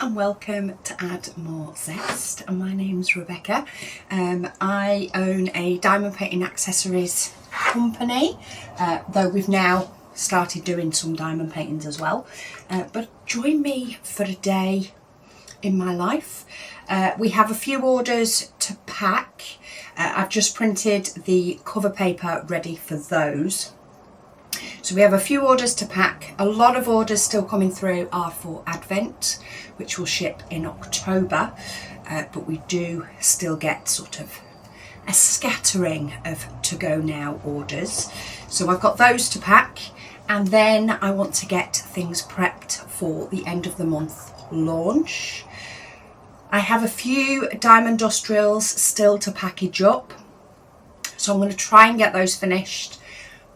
and welcome to Add More Zest. My name's Rebecca. I own a diamond painting accessories company, though we've now started doing some diamond paintings as well. But join me for a day in my life. We have a few orders to pack. I've just printed the cover paper ready for those. So we have a few orders to pack. A lot of orders still coming through are for Advent, which will ship in October, but we do still get sort of a scattering of to-go now orders. So I've got those to pack, and then I want to get things prepped for the end of the month launch. I have a few diamond dust drills still to package up, so I'm going to try and get those finished,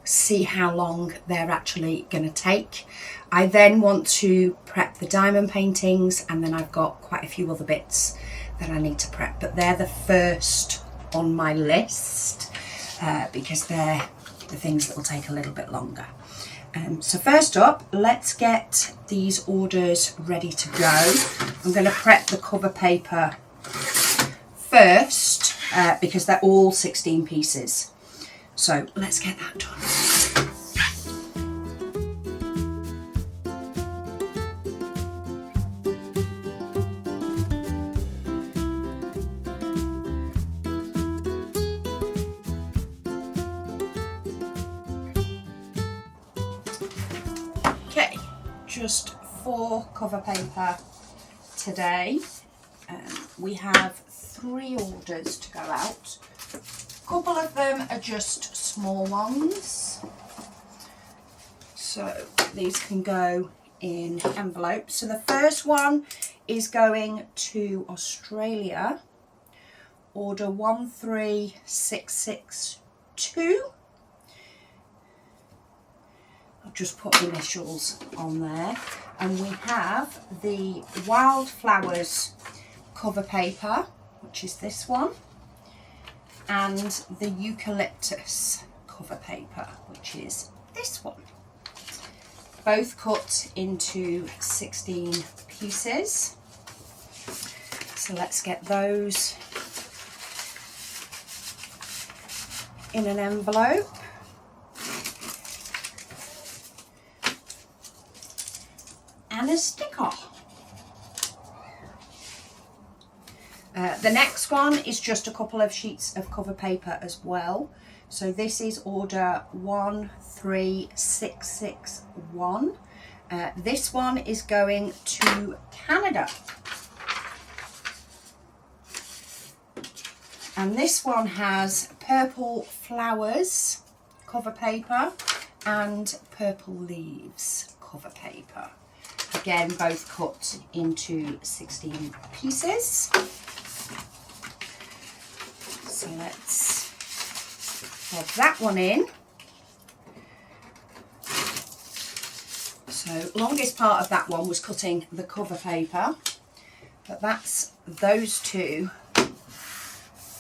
see how long they're actually going to take. I then want to prep the diamond paintings, and then I've got quite a few other bits that I need to prep, but they're the first on my list because they're the things that will take a little bit longer. So first up, let's get these orders ready to go. I'm going to prep the cover paper first because they're all 16 pieces. So let's get that done. Okay, just 4 cover paper today. We have 3 orders to go out. A couple of them are just small ones, so these can go in envelopes. So the first one is going to Australia, order 13662. I've just put initials on there, and we have the Wildflowers cover paper, which is this one, and the Eucalyptus cover paper, which is this one. Both cut into 16 pieces. So let's get those in an envelope. And a sticker. The next one is just a couple of sheets of cover paper as well. So this is order 13661. This one is going to Canada. And this one has purple flowers cover paper and purple leaves cover paper. Again, both cut into 16 pieces. So let's plug that one in. So longest part of that one was cutting the cover paper, but that's those 2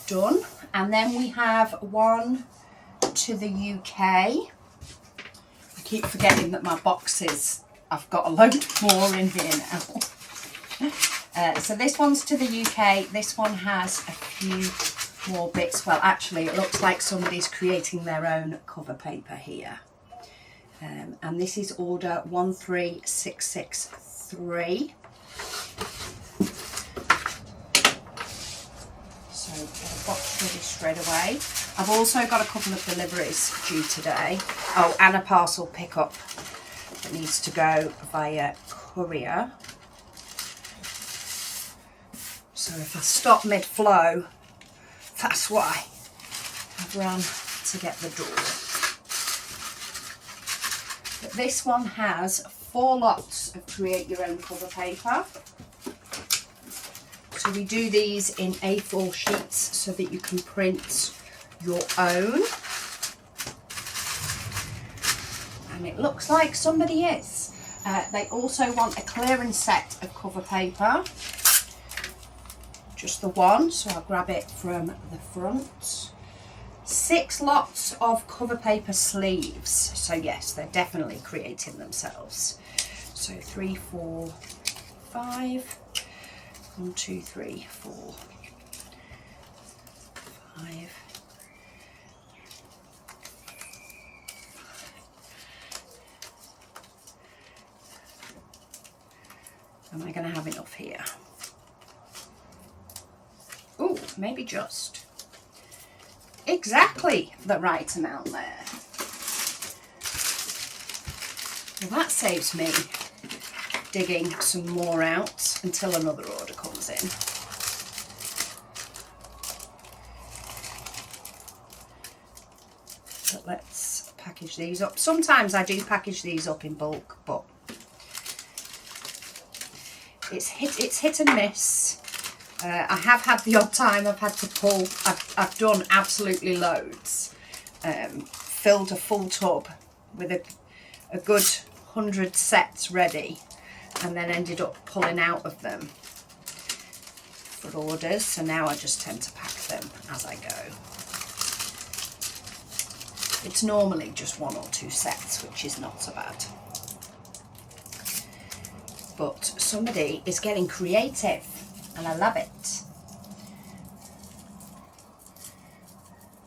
done. And then we have one to the UK. I keep forgetting that my boxes, I've got a load more in here now. So this one's to the UK. This one has a few more bits. Well, actually, it looks like somebody's creating their own cover paper here. And this is order 13663. So get a box ready straight away. I've also got a couple of deliveries due today. Oh, and a parcel pickup that needs to go via courier. So if I stop mid-flow, that's why I've run to get the door. But this one has 4 lots of create your own cover paper. So we do these in A4 sheets so that you can print your own. And it looks like somebody is. They also want a clearance set of cover paper. Just the one, so I'll grab it from the front. 6 lots of cover paper sleeves. So yes, they're definitely creating themselves. So 3, 4, 5, 1, 2, 3, 4, 5. Am I going to have enough here? Oh, maybe just. Exactly the right amount there. Well, that saves me digging some more out until another order comes in. But let's package these up. Sometimes I do package these up in bulk, but it's hit and miss. I have had the odd time I've had to pull. I've done absolutely loads. Filled a full tub with a good 100 sets ready, and then ended up pulling out of them for orders. So now I just tend to pack them as I go. It's normally just 1 or 2 sets, which is not so bad. But somebody is getting creative, and I love it.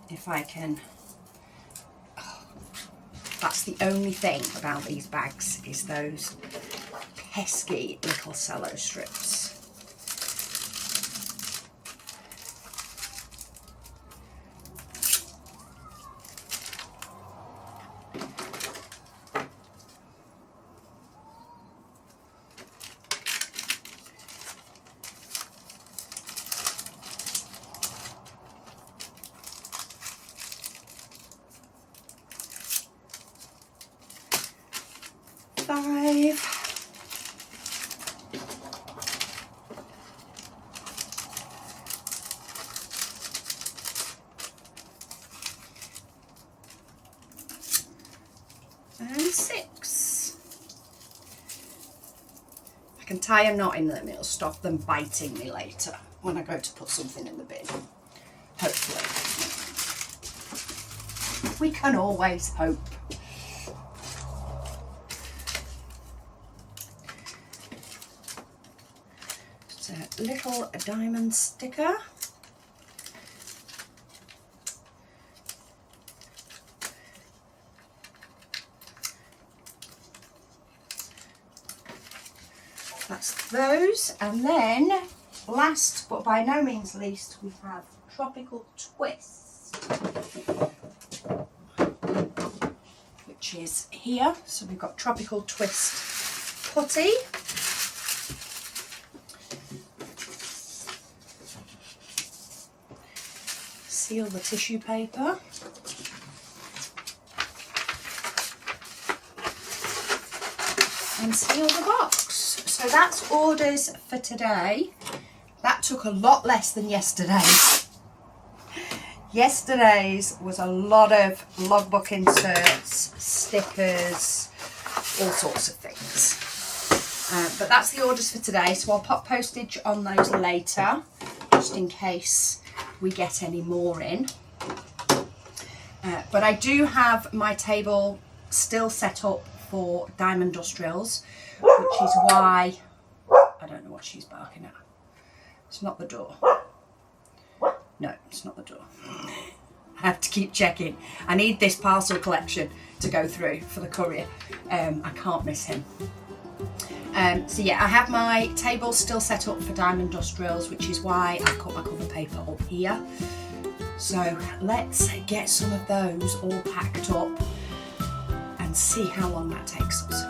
If I can... Oh, that's the only thing about these bags, is those pesky little cello strips. And 6. I can tie a knot in them, it'll stop them biting me later when I go to put something in the bin. Hopefully. We can always hope. Just a little diamond sticker. That's those, and then last but by no means least, we have Tropical Twist, which is here. So we've got Tropical Twist putty, seal the tissue paper, and seal the box. So that's orders for today. That took a lot less than yesterday's. Yesterday's was a lot of logbook inserts, stickers, all sorts of things. But that's the orders for today, so I'll pop postage on those later, just in case we get any more in. But I do have my table still set up for Diamond Industrials, which is why I don't know what she's barking at. It's not the door. No, it's not the door. I have to keep checking. I need this parcel collection to go through for the courier. I can't miss him. So yeah, I have my table still set up for Diamond Industrials, which is why I've cut my cover paper up here. So let's get some of those all packed up and see how long that takes us.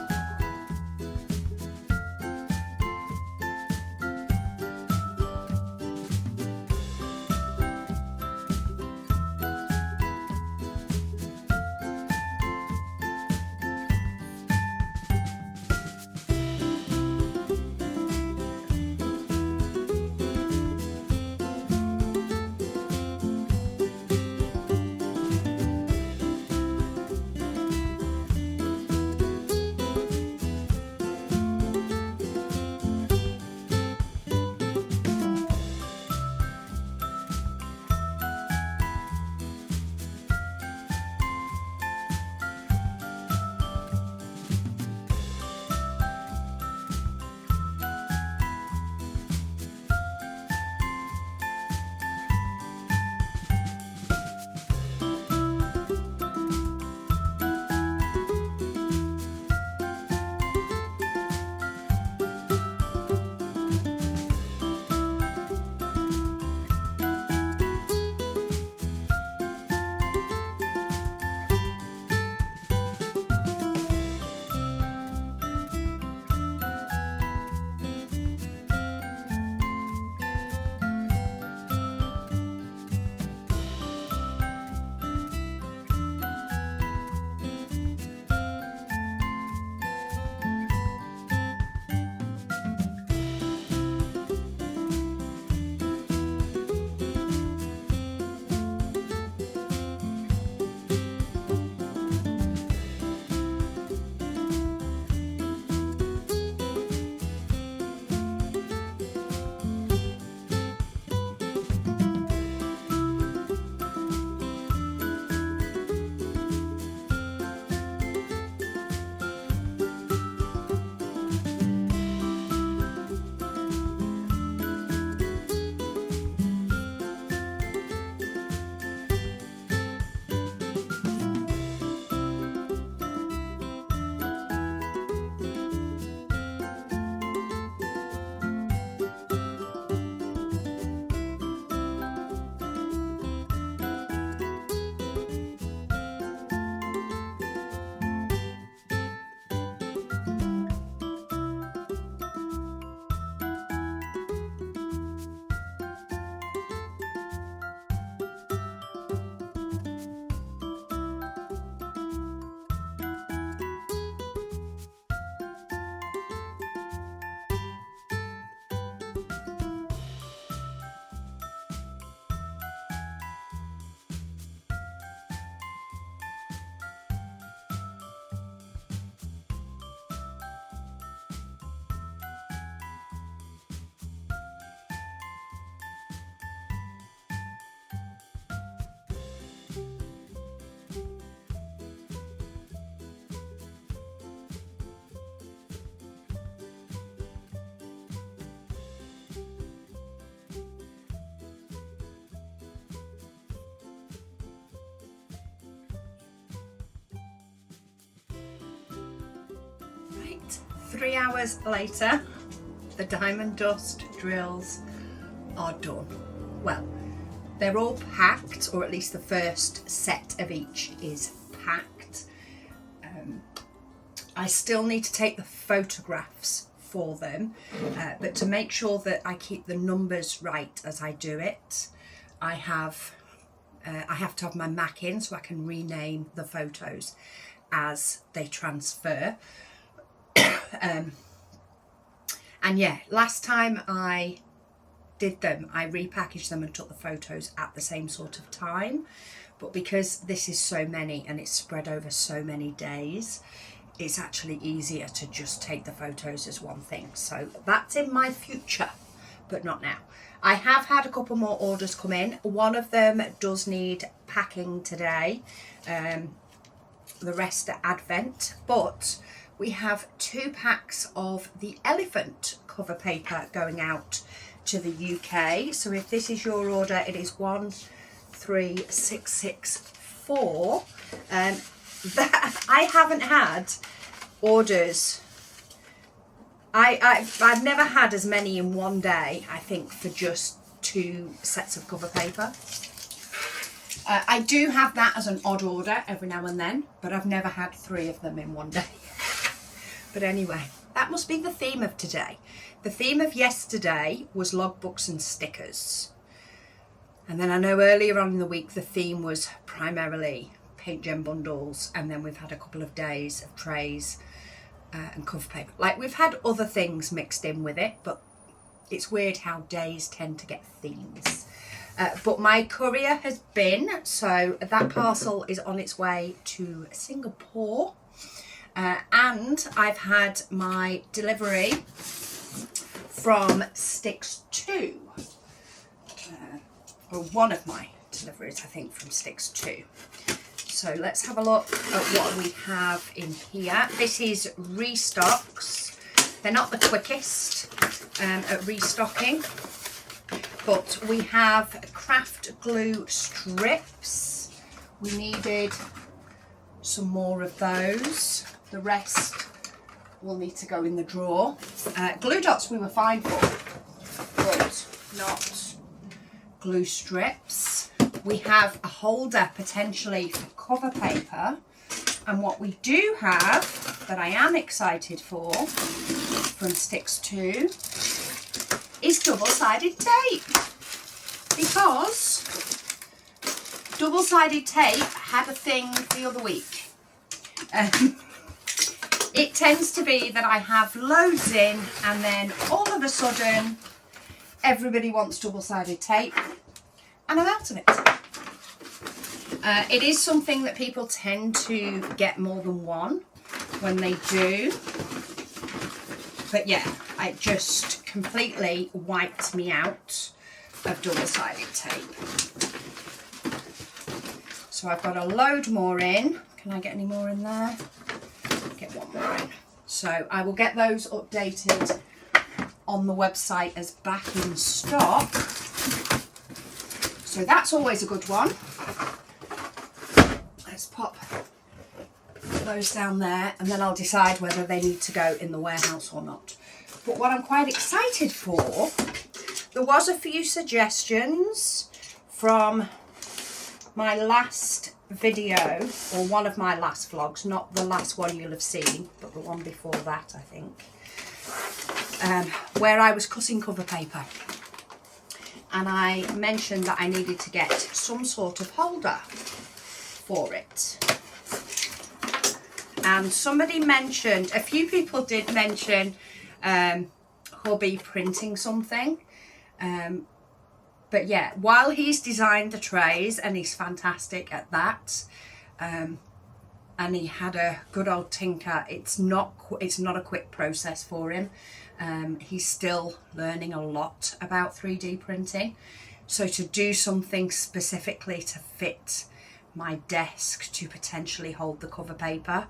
3 hours later, the diamond dust drills are done. Well, they're all packed, or at least the first set of each is packed. I still need to take the photographs for them, but to make sure that I keep the numbers right as I do it, I have to have my Mac in so I can rename the photos as they transfer. And yeah, last time I did them, I repackaged them and took the photos at the same sort of time, but because this is so many and it's spread over so many days, it's actually easier to just take the photos as one thing. So that's in my future, but not now. I have had a couple more orders come in. One of them does need packing today, the rest are Advent, but we have 2 packs of the elephant cover paper going out to the UK. So if this is your order, it is 13664. That I haven't had orders. I've never had as many in one day, I think, for just 2 sets of cover paper. I do have that as an odd order every now and then, but I've never had 3 of them in one day. But anyway, that must be the theme of today. The theme of yesterday was logbooks and stickers. And then I know earlier on in the week the theme was primarily paint gem bundles, and then we've had a couple of days of trays and cover paper. Like, we've had other things mixed in with it, but it's weird how days tend to get themes. But my courier has been, so that parcel is on its way to Singapore. And I've had my delivery from Sticks 2. Or one of my deliveries, I think, from Sticks 2. So let's have a look at what we have in here. This is Restocks. They're not the quickest at restocking, but we have craft glue strips. We needed some more of those. The rest will need to go in the drawer. Glue dots we were fine for, but not glue strips. We have a holder potentially for cover paper, and what we do have that I am excited for from Sticks 2 is double-sided tape, because double-sided tape had a thing the other week. It tends to be that I have loads in, and then all of a sudden everybody wants double-sided tape and I'm out of it. It is something that people tend to get more than one when they do, but yeah, it just completely wiped me out of double-sided tape. So I've got a load more in. Can I get any more in there? Get one more in. So I will get those updated on the website as back in stock. So that's always a good one. Let's pop those down there, and then I'll decide whether they need to go in the warehouse or not. But what I'm quite excited for, there was a few suggestions from my last video, or one of my last vlogs, not the last one you'll have seen, but the one before that, I think, where I was cutting cover paper. And I mentioned that I needed to get some sort of holder for it. And somebody mentioned, a few people did mention hubby printing something. But yeah, while he's designed the trays, and he's fantastic at that, and he had a good old tinker, it's not a quick process for him. He's still learning a lot about 3D printing. So to do something specifically to fit my desk to potentially hold the cover paper.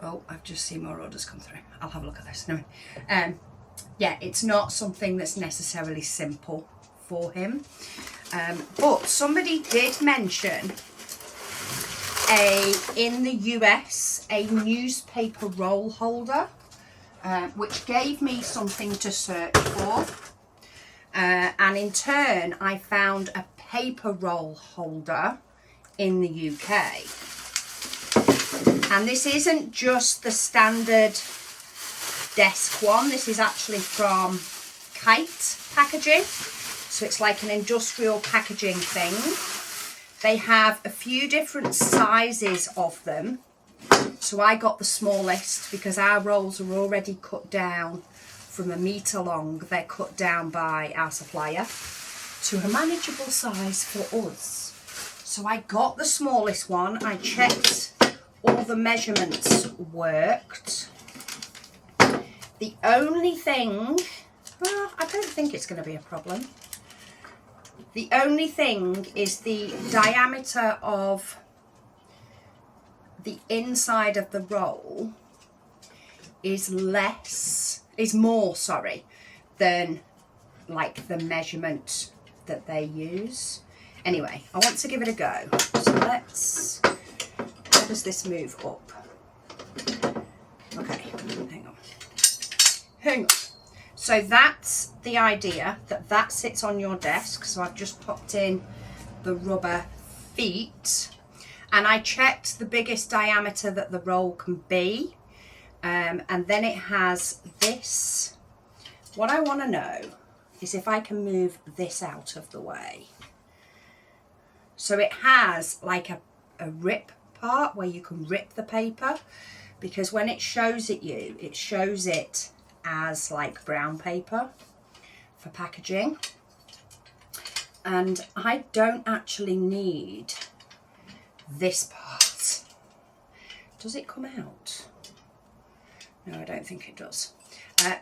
Oh, I've just seen more orders come through. I'll have a look at this. No. Yeah, it's not something that's necessarily simple for him. But somebody did mention in the US a newspaper roll holder. which gave me something to search for. And in turn, I found a paper roll holder in the UK. And this isn't just the standard desk one. This is actually from Kite Packaging. So it's like an industrial packaging thing. They have a few different sizes of them. So I got the smallest because our rolls are already cut down from 1 metre long. They're cut down by our supplier to a manageable size for us. So I got the smallest one. I checked all the measurements worked. The only thing, well, I don't think it's going to be a problem. The only thing is the diameter of the inside of the roll is more than like the measurement that they use. Anyway, I want to give it a go. So how does this move up? Okay, hang on. So that's the idea, that sits on your desk. So I've just popped in the rubber feet, and I checked the biggest diameter that the roll can be. And then it has this. What I want to know is if I can move this out of the way. So it has like a rip part where you can rip the paper, because when it shows it you, it shows it as like brown paper for packaging. And I don't actually need this part. Does it come out? No, I don't think it does.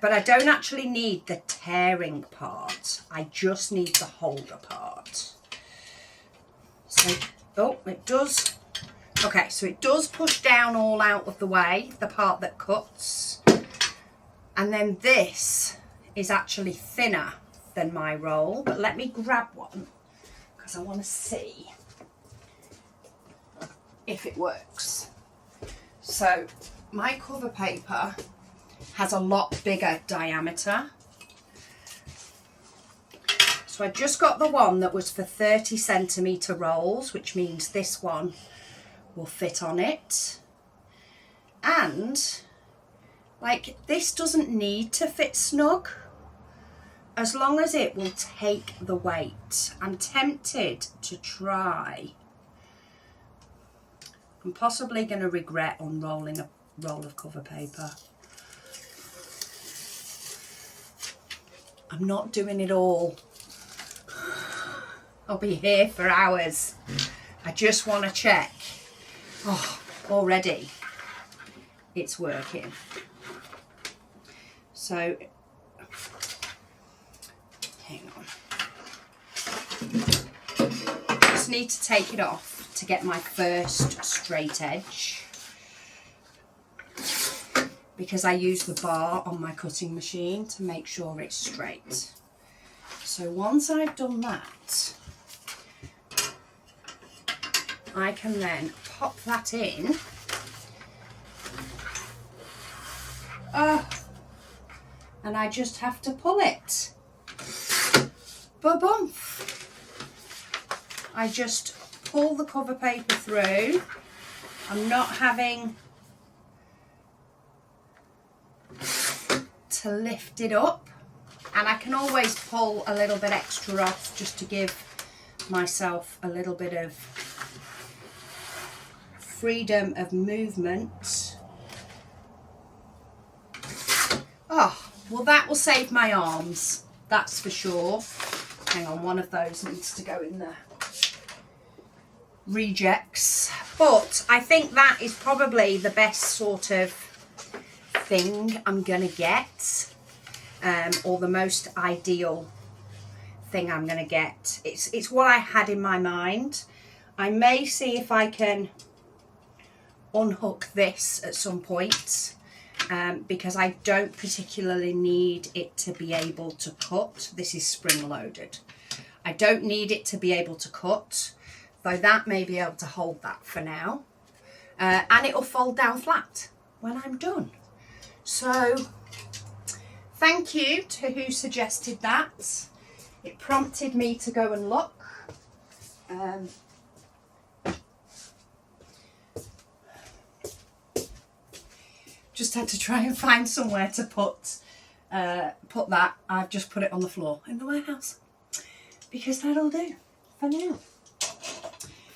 But I don't actually need the tearing part. I just need the holder part. So, oh, it does. Okay, so it does push down all out of the way, the part that cuts. And then this is actually thinner than my roll. But let me grab one because I want to see if it works. So my cover paper has a lot bigger diameter. So I just got the one that was for 30 centimetre rolls, which means this one will fit on it. And like, this doesn't need to fit snug, as long as it will take the weight. I'm tempted to try. I'm possibly going to regret unrolling a roll of cover paper. I'm not doing it all. I'll be here for hours. I just want to check. Oh, already it's working. So, hang on. Just need to take it off to get my first straight edge, because I use the bar on my cutting machine to make sure it's straight. So once I've done that, I can then pop that in. And I just have to pull it. Ba-bump. I just pull the cover paper through. I'm not having to lift it up. And I can always pull a little bit extra off just to give myself a little bit of freedom of movement. Oh, well, that will save my arms, that's for sure. Hang on, one of those needs to go in the rejects. But I think that is probably the best sort of thing I'm going to get, or the most ideal thing I'm going to get. It's what I had in my mind. I may see if I can unhook this at some point. Because I don't particularly need it to be able to cut. This is spring loaded. I don't need it to be able to cut, though that may be able to hold that for now. And it'll fold down flat when I'm done. So thank you to who suggested that. It prompted me to go and look. Just had to try and find somewhere to put that. I've just put it on the floor in the warehouse because that'll do for now.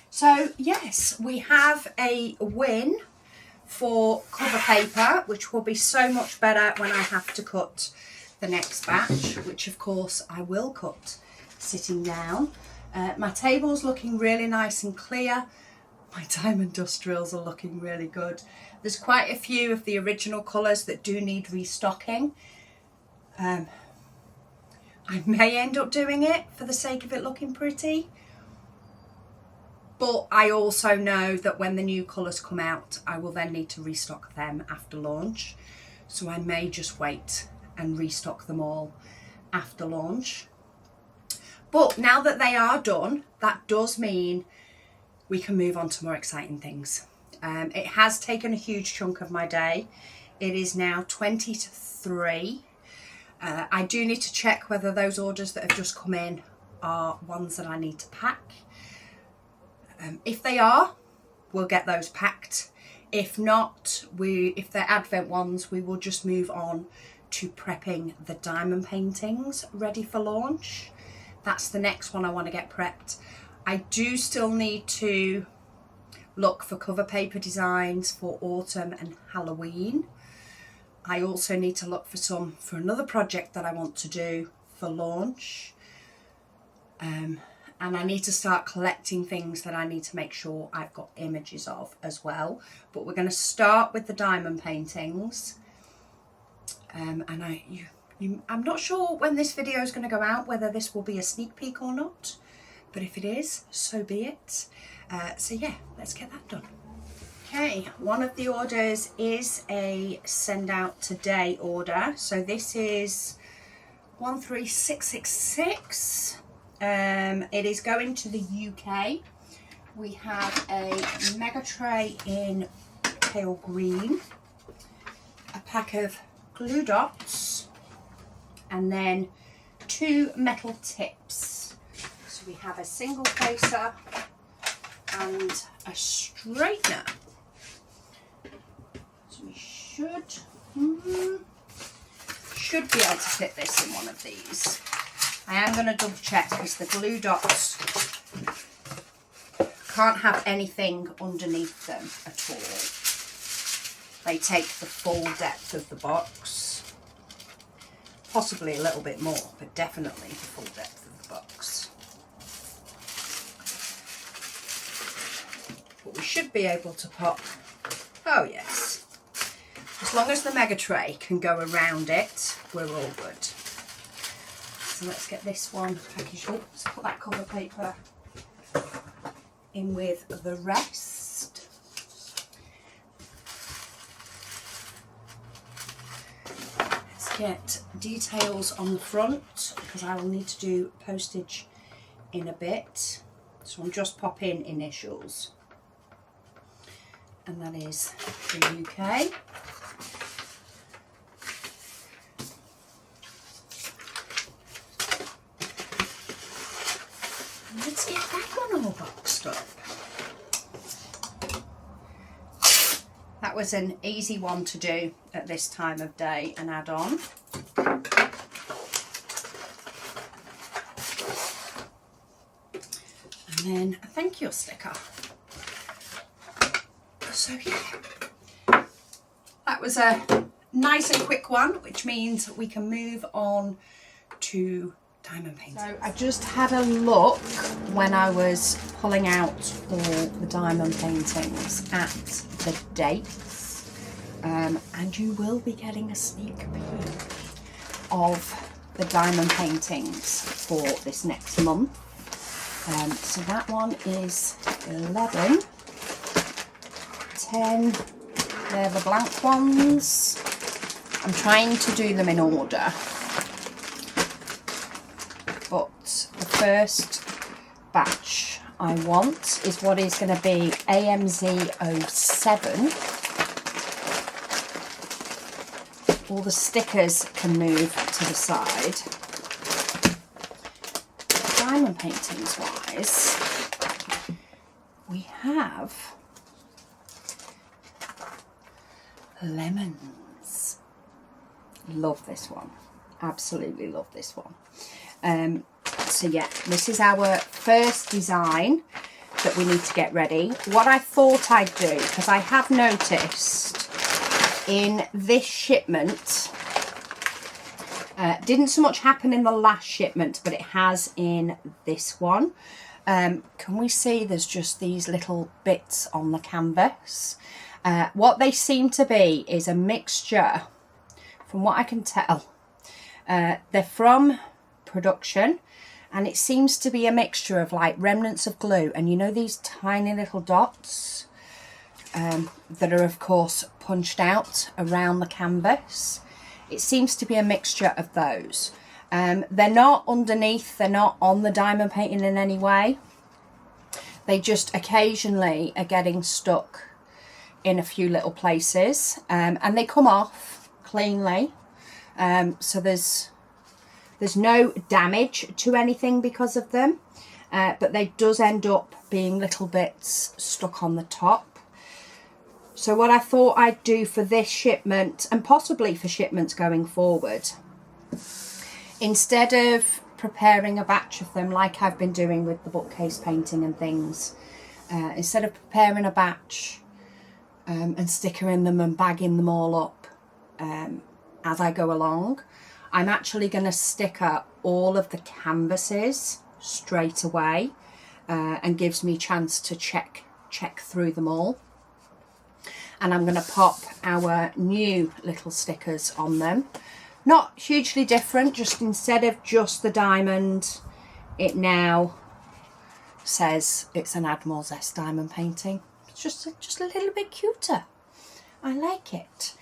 So yes, we have a win for cover paper, which will be so much better when I have to cut the next batch, which of course I will cut sitting down. My table's looking really nice and clear. My diamond dust drills are looking really good. There's quite a few of the original colours that do need restocking. I may end up doing it for the sake of it looking pretty. But I also know that when the new colours come out, I will then need to restock them after launch. So I may just wait and restock them all after launch. But now that they are done, that does mean we can move on to more exciting things. It has taken a huge chunk of my day. It is now 20 to 3. I do need to check whether those orders that have just come in are ones that I need to pack. If they are, we'll get those packed. If not, if they're Advent ones, we will just move on to prepping the diamond paintings ready for launch. That's the next one I want to get prepped. I do still need to look for cover paper designs for autumn and Halloween. I also need to look for some for another project that I want to do for launch. And I need to start collecting things that I need to make sure I've got images of as well. But we're going to start with the diamond paintings. And I'm not sure when this video is going to go out, whether this will be a sneak peek or not. But if it is, so be it. So yeah, let's get that done. Okay, one of the orders is a send out today order. So this is 13666. It is going to the UK. We have a mega tray in pale green, a pack of glue dots, and then 2 metal tips. So we have a single facer and a straightener. So we should be able to fit this in one of these. I am going to double check because the glue dots can't have anything underneath them at all. They take the full depth of the box, possibly a little bit more, but definitely the full depth of the box. But we should be able to pop, oh yes, as long as the mega tray can go around it, we're all good. So let's get this one packaged up. Let's put that cover paper in with the rest. Let's get details on the front because I will need to do postage in a bit. So I'm just popping initials. And that is the UK. Let's get that one all boxed up. That was an easy one to do at this time of day and add on. And then a thank you sticker. So yeah, that was a nice and quick one, which means we can move on to diamond painting. So I just had a look when I was pulling out all the diamond paintings at the dates, and you will be getting a sneak peek of the diamond paintings for this next month. So that one is 11, 10, they're the blank ones. I'm trying to do them in order. But the first batch I want is what is going to be AMZ 07. all the stickers can move to the side. Diamond paintings wise, we have lemons. Love this one. Absolutely love this one. So yeah, this is our first design that we need to get ready. What I thought I'd do, because I have noticed in this shipment, didn't so much happen in the last shipment, but it has in this one. Can we see there's just these little bits on the canvas? What they seem to be is a mixture, from what I can tell. They're from production, and it seems to be a mixture of like remnants of glue, and you know these tiny little dots that are of course punched out around the canvas. It seems to be a mixture of those. They're not underneath, they're not on the diamond painting in any way. They just occasionally are getting stuck in a few little places, and they come off cleanly. So there's no damage to anything because of them, but they does end up being little bits stuck on the top. So what I thought I'd do for this shipment, and possibly for shipments going forward, instead of preparing a batch of them like I've been doing with the bookcase painting and things, instead of preparing a batch and stickering them and bagging them all up as I go along, I'm actually going to sticker all of the canvases straight away, and gives me a chance to check through them all. And I'm going to pop our new little stickers on them. Not hugely different, just instead of just the diamond, it now says it's an Add More Zest diamond painting. It's just a little bit cuter. I like it.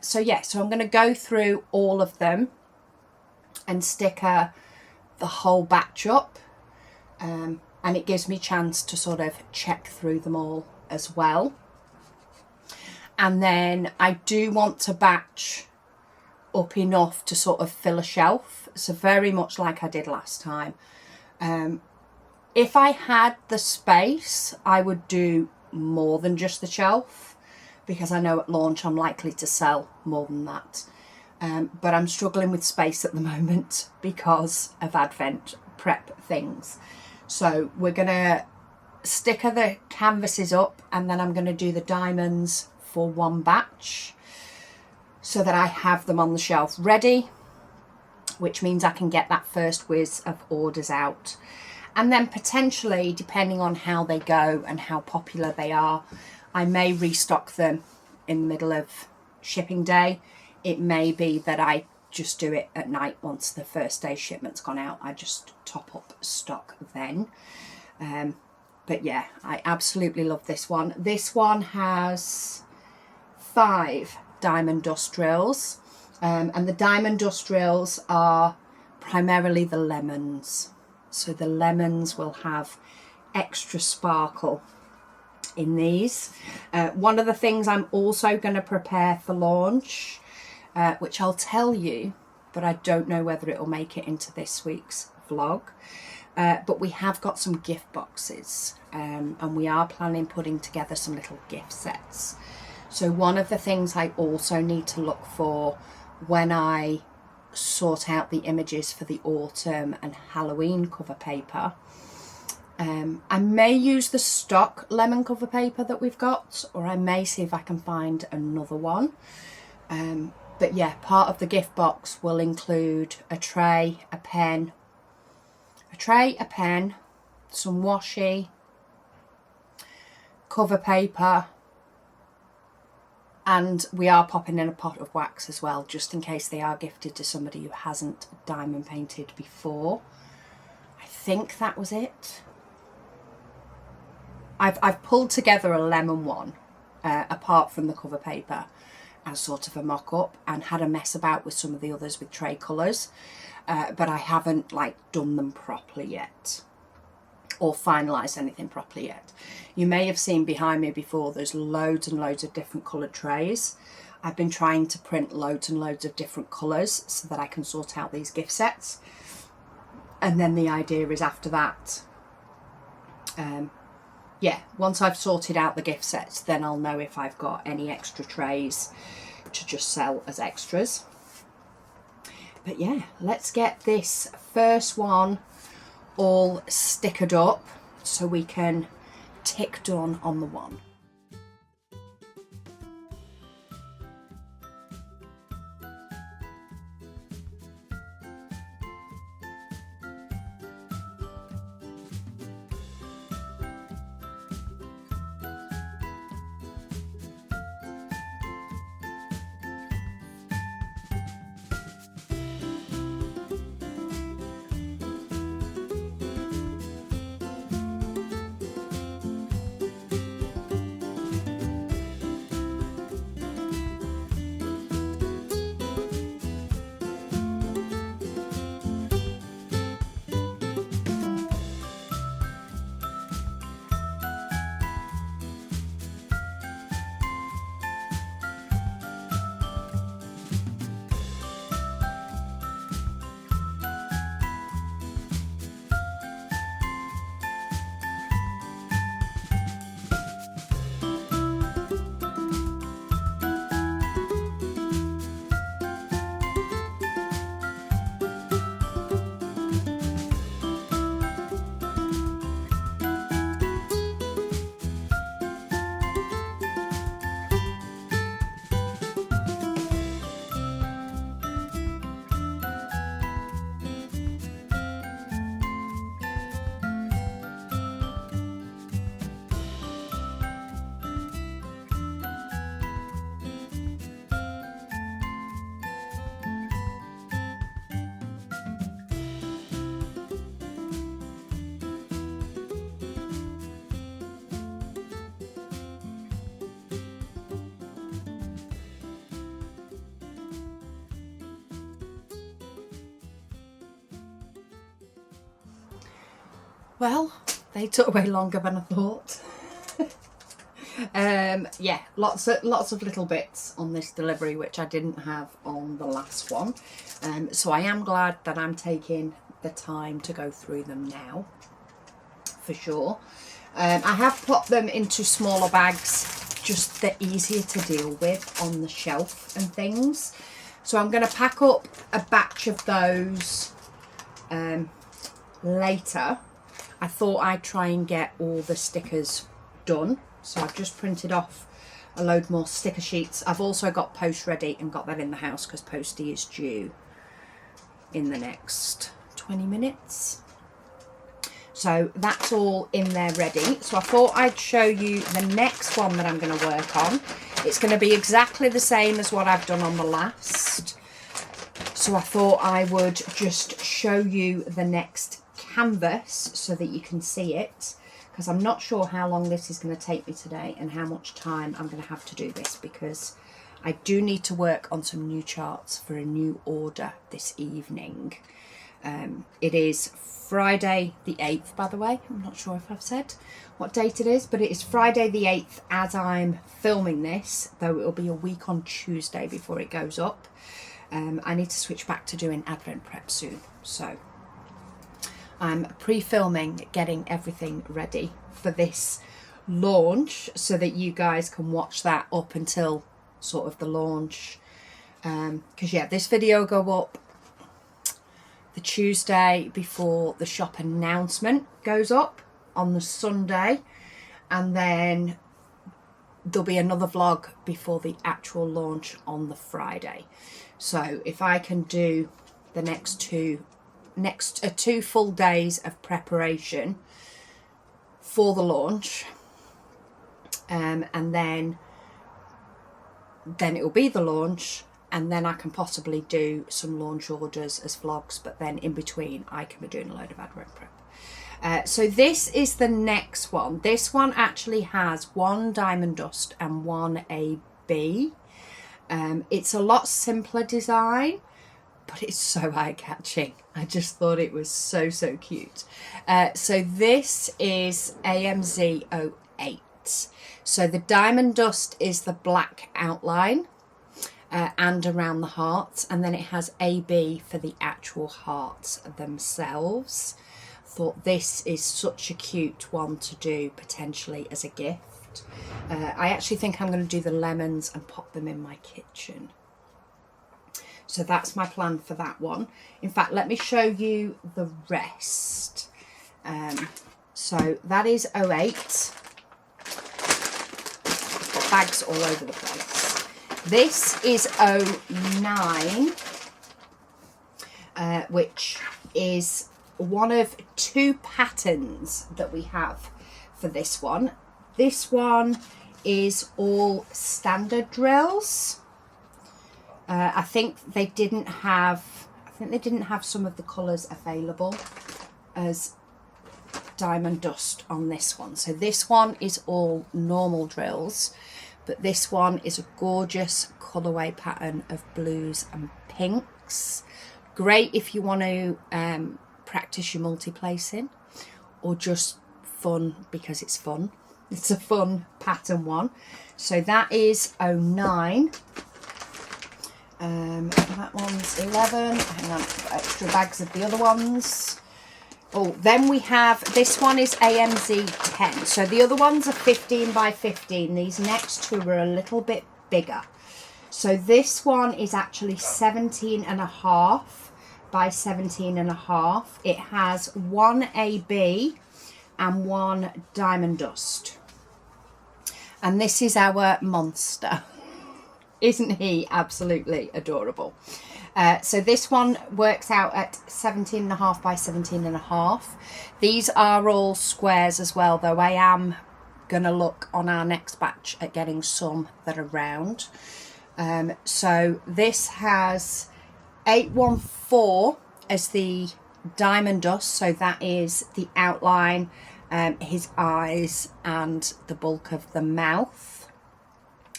So yeah, so I'm going to go through all of them and sticker the whole batch up, and it gives me a chance to sort of check through them all as well. And then I do want to batch up enough to sort of fill a shelf, so very much like I did last time. If I had the space, I would do more than just the shelf, because I know at launch I'm likely to sell more than that. But I'm struggling with space at the moment because of Advent prep things. So we're going to sticker the canvases up, and then I'm going to do the diamonds for one batch so that I have them on the shelf ready, which means I can get that first whiz of orders out. And then potentially, depending on how they go and how popular they are, I may restock them in the middle of shipping day. It may be that I just do it at night once the first day's shipment's gone out. I just top up stock then. But yeah, I absolutely love this one. This one has 5 diamond dust drills, and the diamond dust drills are primarily the lemons. So the lemons will have extra sparkle in these. One of the things I'm also going to prepare for launch, which I'll tell you, but I don't know whether it will make it into this week's vlog, but we have got some gift boxes, and we are planning putting together some little gift sets. So one of the things I also need to look for when I sort out the images for the autumn and Halloween cover paper, I may use the stock lemon cover paper that we've got, or I may see if I can find another one. But yeah, part of the gift box will include a tray, a pen, some washi, cover paper, and we are popping in a pot of wax as well, just in case they are gifted to somebody who hasn't diamond painted before. I think that was it. I've pulled together a lemon one, apart from the cover paper, as sort of a mock-up, and had a mess about with some of the others with tray colours, but I haven't like done them properly yet, or finalised anything properly yet. You may have seen behind me before, there's loads and loads of different coloured trays. I've been trying to print loads and loads of different colours so that I can sort out these gift sets. And then the idea is after that, yeah, once I've sorted out the gift sets, then I'll know if I've got any extra trays to just sell as extras. But yeah, let's get this first one all stickered up so we can tick done on the one. Well, they took way longer than I thought. Yeah, lots of little bits on this delivery which I didn't have on the last one. So I am glad that I'm taking the time to go through them now, for sure. I have put them into smaller bags, just they're easier to deal with on the shelf and things. So I'm going to pack up a batch of those later. I thought I'd try and get all the stickers done. So I've just printed off a load more sticker sheets. I've also got post ready and got that in the house because postie is due in the next 20 minutes. So that's all in there ready. So I thought I'd show you the next one that I'm going to work on. It's going to be exactly the same as what I've done on the last. So I thought I would just show you the next canvas so that you can see it, because I'm not sure how long this is going to take me today and how much time I'm going to have to do this, because I do need to work on some new charts for a new order this evening. It is Friday the 8th, by the way. I'm not sure if I've said what date it is, but it is Friday the 8th as I'm filming this, though it will be a week on Tuesday before it goes up. I need to switch back to doing Advent prep soon, so I'm pre-filming, getting everything ready for this launch so that you guys can watch that up until sort of the launch. Because yeah, this video will go up the Tuesday before the shop announcement goes up on the Sunday, and then there'll be another vlog before the actual launch on the Friday. So if I can do the next two full days of preparation for the launch, and then it will be the launch, and then I can possibly do some launch orders as vlogs, but then in between I can be doing a load of Advent prep. So this is the next one. This one actually has one diamond dust and one AB. It's a lot simpler design, but it's so eye-catching. I just thought it was so cute. So this is AMZ 08. So the diamond dust is the black outline, and around the hearts, and then it has AB for the actual hearts themselves. Thought this is such a cute one to do potentially as a gift. I actually think I'm going to do the lemons and pop them in my kitchen. So that's my plan for that one. In fact, let me show you the rest. So that is 08. I've got bags all over the place. This is 09, which is one of 2 patterns that we have for this one. This one is all standard drills. I think they didn't have some of the colours available as diamond dust on this one. So this one is all normal drills, but this one is a gorgeous colourway pattern of blues and pinks. Great if you want to practice your multi-placing, or just fun because it's fun. It's a fun pattern one. So that is 09. That one's 11. Hang on, I've got extra bags of the other ones. Oh, then we have, this one is AMZ 10. So the other ones are 15 by 15. These next 2 are a little bit bigger. So this one is actually 17.5 by 17.5. It has 1 AB and 1 diamond dust. And this is our monster. Isn't he absolutely adorable? So this one works out at 17.5 by 17.5. These are all squares as well, though I am going to look on our next batch at getting some that are round. So this has 814 as the diamond dust, so that is the outline, his eyes and the bulk of the mouth.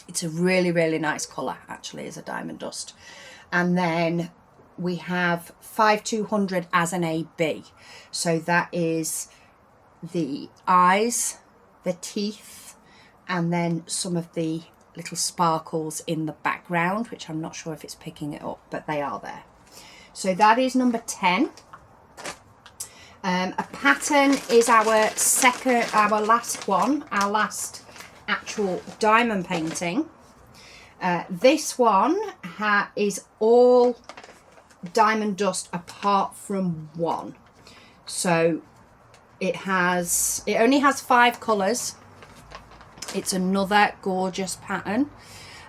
It's a really, really nice colour, actually, as a diamond dust. And then we have 5200 as an AB. So that is the eyes, the teeth, and then some of the little sparkles in the background, which I'm not sure if it's picking it up, but they are there. So that is number 10. A pattern is our last one, our last actual diamond painting. This one is all diamond dust apart from one. So it only has 5 colours. It's another gorgeous pattern.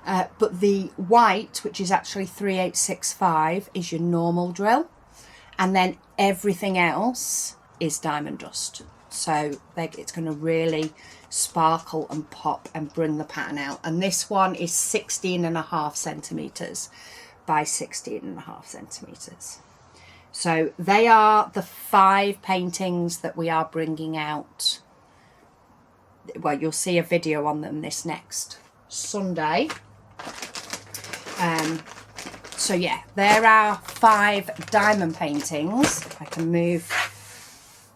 But the white, which is actually 3865, is your normal drill. And then everything else is diamond dust. So it's going to really sparkle and pop and bring the pattern out. And this one is 16.5 centimetres by 16.5 centimetres. So they are the 5 paintings that we are bringing out. Well, you'll see a video on them this next Sunday. So yeah, there are 5 diamond paintings. I can move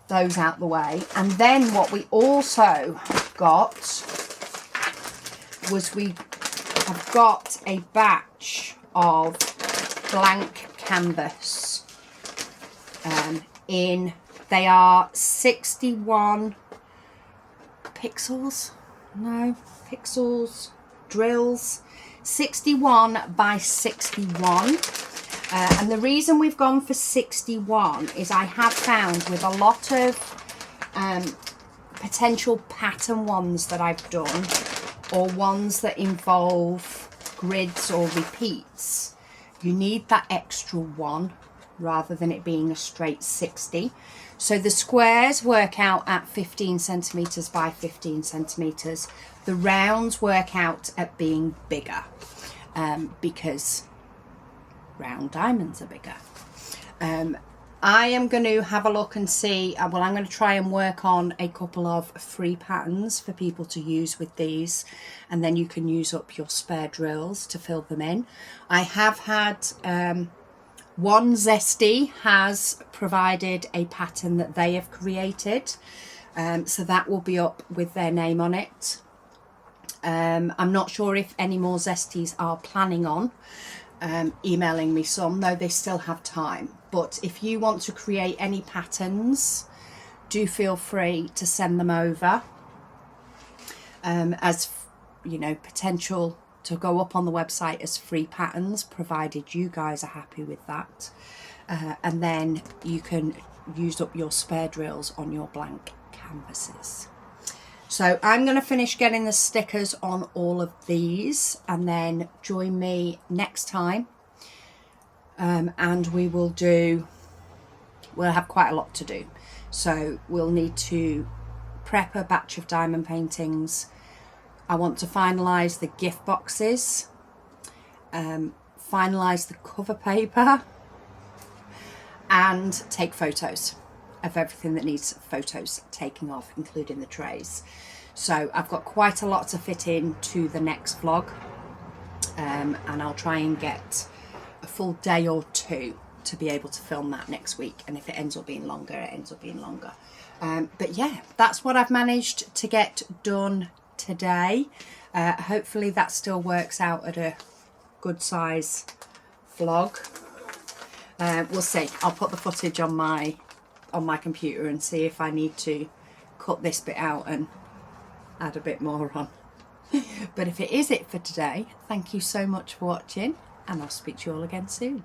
those out the way. And then what we also got was we have got a batch of blank canvas. They are 61 pixels, drills, 61 by 61. And the reason we've gone for 61 is I have found with a lot of potential pattern ones that I've done, or ones that involve grids or repeats, you need that extra 1 rather than it being a straight 60. So the squares work out at 15 centimetres by 15 centimetres. The rounds work out at being bigger because round diamonds are bigger. I am going to have a look and see, well, I'm going to try and work on a couple of free patterns for people to use with these, and then you can use up your spare drills to fill them in. I have had one Zesty has provided a pattern that they have created, so that will be up with their name on it. I'm not sure if any more Zesties are planning on emailing me some, though they still have time. But if you want to create any patterns, do feel free to send them over as, you know, potential to go up on the website as free patterns, provided you guys are happy with that. And then you can use up your spare drills on your blank canvases. So I'm going to finish getting the stickers on all of these, and then join me next time. And we'll have quite a lot to do. So we'll need to prep a batch of diamond paintings. I want to finalise the gift boxes, finalise the cover paper, and take photos of everything that needs photos taking off, including the trays. So I've got quite a lot to fit in to the next vlog, and I'll try and get a full day or two to be able to film that next week. And if it ends up being longer, it ends up being longer. But yeah, that's what I've managed to get done today. Hopefully that still works out at a good size vlog. We'll see. I'll put the footage on my computer and see if I need to cut this bit out and add a bit more on. But if it is it for today, thank you so much for watching, and I'll speak to you all again soon.